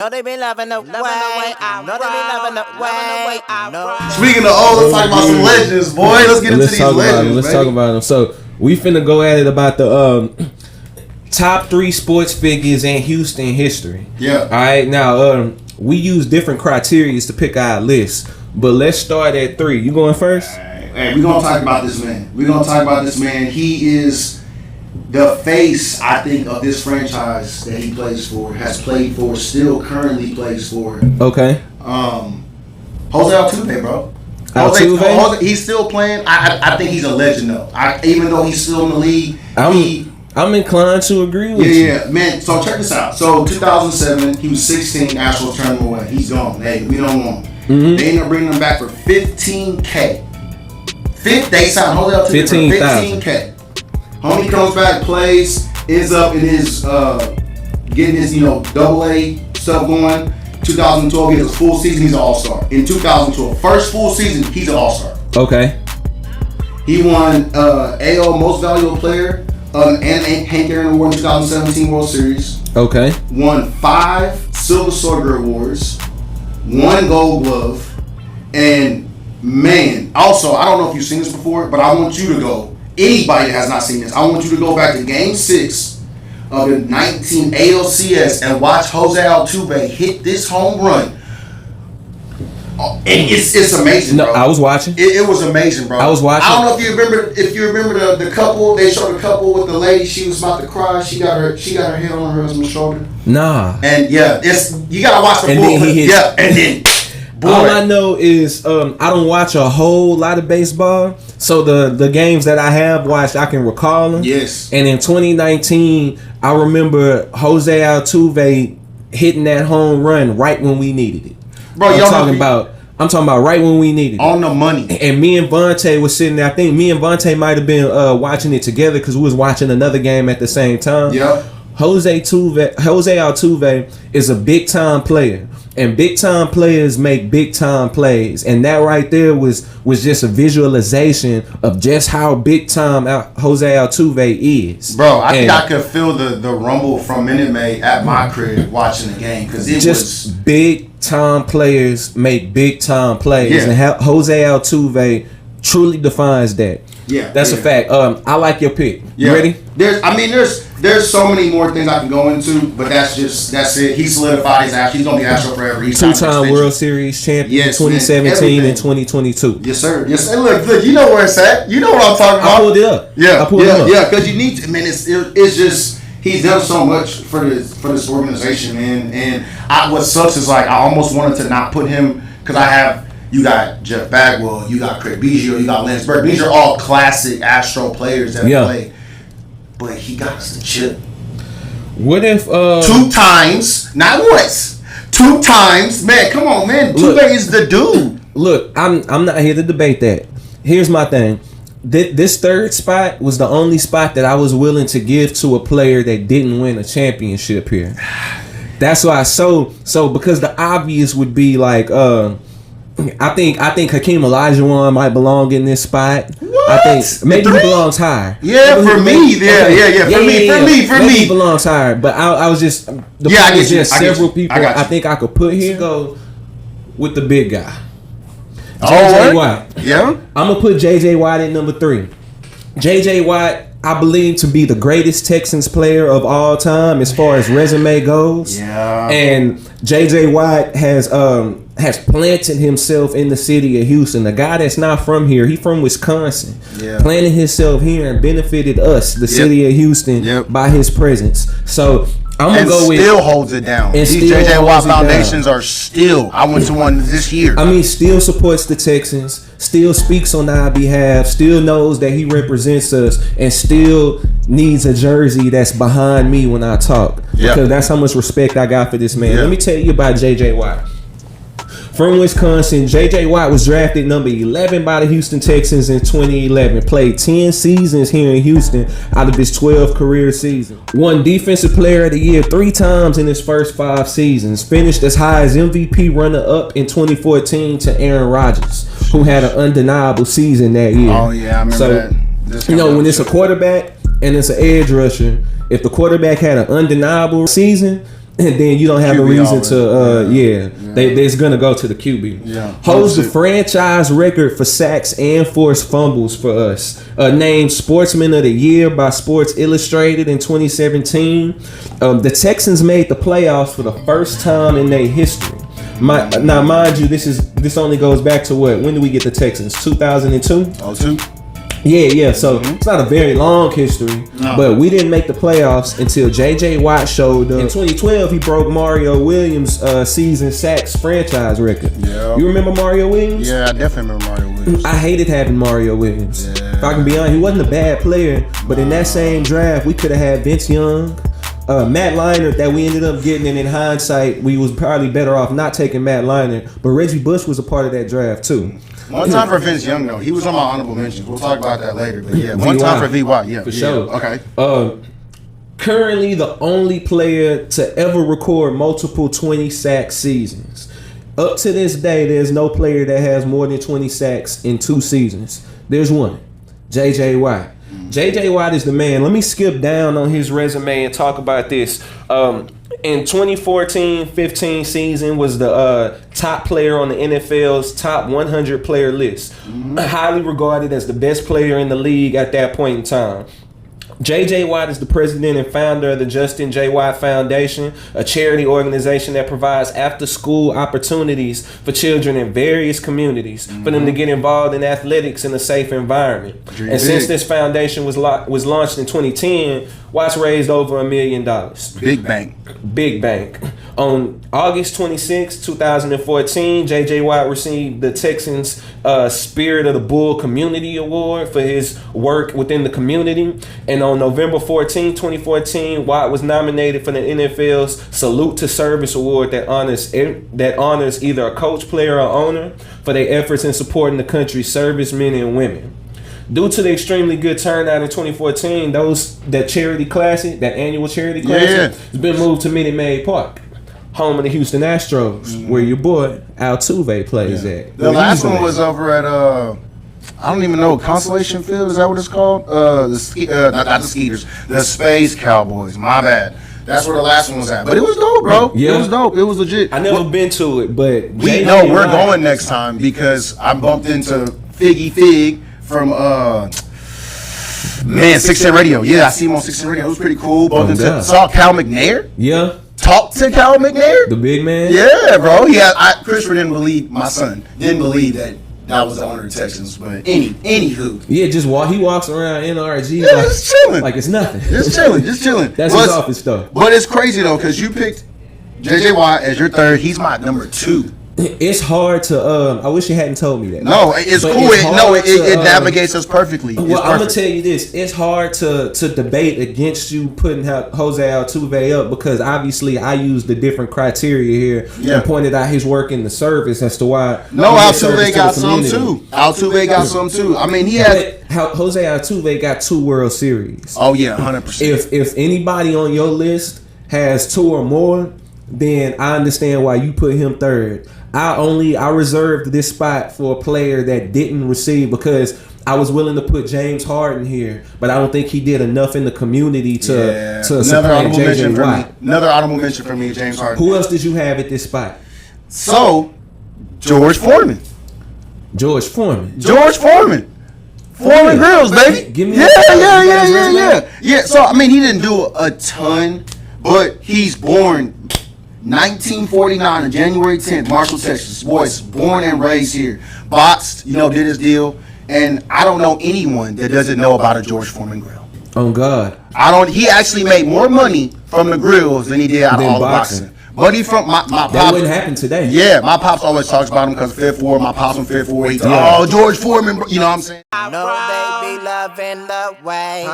Know they be loving the way. Know they be loving the way. Speaking of old, let's talk about some legends, boy. Let's get into these legends. Let's talk about them. So we finna go at it about the top 3 sports figures in Houston history. Yeah. All right. Now we use different criteria to pick our list, but let's start at 3. You going first? Hey, we're gonna talk about this man. He is the face, I think, of this franchise that he plays for, has played for, still currently plays for. Okay. Jose Altuve, bro. Altuve? He's still playing. I think he's a legend, though. Even though he's still in the league, I'm inclined to agree with you. Yeah, man. So check this out. So 2007, he was 16. Astros turned him away. He's gone. Hey, we don't want him. Mm-hmm. They ended up bringing him back for $15K. They signed Jose Altuve for $15K. Homie comes back, plays, ends up in his getting his AA stuff going. 2012, he has a full season. He's an all-star. In 2012, first full season, he's an all-star. Okay. He won AL Most Valuable Player and Hank Aaron Award in 2017 World Series. Okay. Won 5 Silver Slugger Awards, 1 Gold Glove, and man, also, I don't know if you've seen this before, but I want you to go. Anybody that has not seen this, I want you to go back to Game 6 of the 19 ALCS and watch Jose Altuve hit this home run. And it's amazing, bro. No, I was watching. It was amazing, bro. I was watching. I don't know if you remember the couple. They showed a couple with the lady. She was about to cry. She got her head on her husband's shoulder. Nah. And yeah, you gotta watch the full clip. Yeah, and then. Boy. All I know is I don't watch a whole lot of baseball, so the games that I have watched, I can recall them. Yes. And in 2019, I remember Jose Altuve hitting that home run right when we needed it. Bro, I'm talking about right when we needed it. On the money. And me and Vontae was sitting there. I think me and Vontae might have been watching it together because we was watching another game at the same time. Yeah. Jose Altuve is a big time player. And big time players make big time plays, and that right there was just a visualization of just how big time Jose Altuve is. Bro, I think I could feel the rumble from Minute Maid at my crib watching the game because it was big time players make big time plays, and Jose Altuve truly defines that. Yeah, that's a fact. I like your pick. You ready? There's so many more things I can go into, but that's it. He solidified his ass. He's gonna be Astro forever. He's 2-time World Series champion, 2017 and 2022. Yes, sir. Yes, sir. Look, you know where it's at. You know what I'm talking about. I pulled it up. Yeah, because you need to. Man, it's just he's done so much for this organization, man. And what sucks is like I almost wanted to not put him because you got Jeff Bagwell, you got Craig Biggio, you got Lance Burke. These are all classic Astro players that play. But he got us the chip. What if 2 times, not once, 2 times, man? Come on, man. Altuve is the dude. Look, I'm not here to debate that. Here's my thing. This third spot was the only spot that I was willing to give to a player that didn't win a championship here. That's why. So because the obvious would be like, I think Hakeem Olajuwon might belong in this spot. What? I think maybe he belongs higher. Yeah, for me. For me, he belongs higher. But I was just several people I think I could put here. Go with the big guy, JJ Watt. Yeah, I'm gonna put JJ Watt at number 3. JJ Watt, I believe to be the greatest Texans player of all time as far as resume goes. Yeah, and JJ Watt has planted himself in the city of Houston. A guy that's not from here, he from Wisconsin. Yeah. Planted himself here and benefited us, the city of Houston, by his presence. So I'm gonna go with still holds it down. These JJ Watt foundations are still. I went to one this year. I mean, still supports the Texans, still speaks on our behalf, still knows that he represents us, and still needs a jersey that's behind me when I talk. Because that's how much respect I got for this man. Let me tell you about JJ Watt. From Wisconsin, J.J. Watt was drafted number 11 by the Houston Texans in 2011. Played 10 seasons here in Houston out of his 12 career seasons. Won Defensive Player of the Year 3 times in his first 5 seasons. Finished as high as MVP runner-up in 2014 to Aaron Rodgers, who had an undeniable season that year. Oh, yeah, I remember that. When it's a quarterback and it's an edge rusher, if the quarterback had an undeniable season and then you don't have a QB reason to already. they's gonna go to the QB. Yeah. Holds the franchise record for sacks and forced fumbles for us. Named Sportsman of the Year by Sports Illustrated in 2017. The Texans made the playoffs for the first time in their history. Now mind you, this only goes back to what? When did we get the Texans? 2002? 02. Yeah. So it's not a very long history, but we didn't make the playoffs until J.J. Watt showed up. In 2012, he broke Mario Williams' season sacks franchise record. Yeah. You remember Mario Williams? Yeah, I definitely remember Mario Williams. I hated having Mario Williams. Yeah. If I can be honest, he wasn't a bad player, but in that same draft, we could have had Vince Young, Matt Leinart that we ended up getting, and in hindsight, we was probably better off not taking Matt Leinart. But Reggie Bush was a part of that draft too. One time for Vince Young though, he was on my honorable mentions. We'll talk about that later. But yeah, one time for VY. Yeah, for sure. Okay. Currently the only player to ever record multiple 20 sack seasons. Up to this day, there's no player that has more than 20 sacks in 2 seasons. There's one, J.J. Watt. J.J. Watt is the man. Let me skip down on his resume and talk about this. In 2014-15 season was the top player on the NFL's top 100 player list. Highly regarded as the best player in the league at that point in time. J.J. Watt is the president and founder of the Justin J. Watt Foundation, a charity organization that provides after-school opportunities for children in various communities for them to get involved in athletics in a safe environment. And since this foundation was launched in 2010, Watt's raised over $1 million. Big bank. Big bank. On August 26, 2014, J.J. Watt received the Texans Spirit of the Bull Community Award for his work within the community. And on November 14, 2014, Watt was nominated for the NFL's Salute to Service Award that honors either a coach, player, or owner for their efforts in supporting the country's servicemen and women. Due to the extremely good turnout in 2014, that charity classic, that annual charity classic, has been moved to Minute Maid Park, home of the Houston Astros, where your boy Altuve plays at. The last one was over at I don't even know, Constellation Field. Is that what it's called? Not the Skeeters, the Space Cowboys. My bad. That's where the last one was at. But it was dope, bro. Yeah. It was dope. It was legit. I never been to it, but We know we're going next time because I bumped into Figgy Fig from 610 Radio. Yeah, I see him on 610 Radio. It was pretty cool. Saw Cal McNair. Yeah. Talked to Cal McNair. The big man. Yeah, bro. Yeah, Christopher didn't believe, my son didn't believe that was the owner of Texans. But anywho. Yeah, he walks around NRG. Yeah, just chilling. Like it's nothing. Just chilling. That's his office stuff. But it's crazy though, because you picked J.J. Watt as your third. He's my number 2. It's hard to. I wish you hadn't told me that. No, it's but cool. It navigates us perfectly. Well, I'm gonna tell you this: it's hard to debate against you putting Jose Altuve up because obviously I used the different criteria here and pointed out his work in the service as to why. No, Altuve got some too. Altuve got some too. I mean, he had. Jose Altuve got 2 World Series. Oh yeah, 100%. If anybody on your list has 2 or more, then I understand why you put him third. I reserved this spot for a player that didn't receive because I was willing to put James Harden here, but I don't think he did enough in the community to supplant J.J. Watt. Another honorable mention for me, James Harden. Who else did you have at this spot? So, George Foreman. Foreman Grills, baby. Give me Yeah. So, I mean, he didn't do a ton, but he's born 1949 on January 10th, Marshall, Texas. Boys, born and raised here. Boxed, did his deal. And I don't know anyone that doesn't know about a George Foreman grill. Oh God. He actually made more money from the grills than he did out of all the boxing. But he from my pops. That wouldn't happen today. Yeah, my pops always talks about him because of Fifth Ward. My pops from Fifth Ward. He's George Foreman. You know what I'm saying? I know they be loving the way.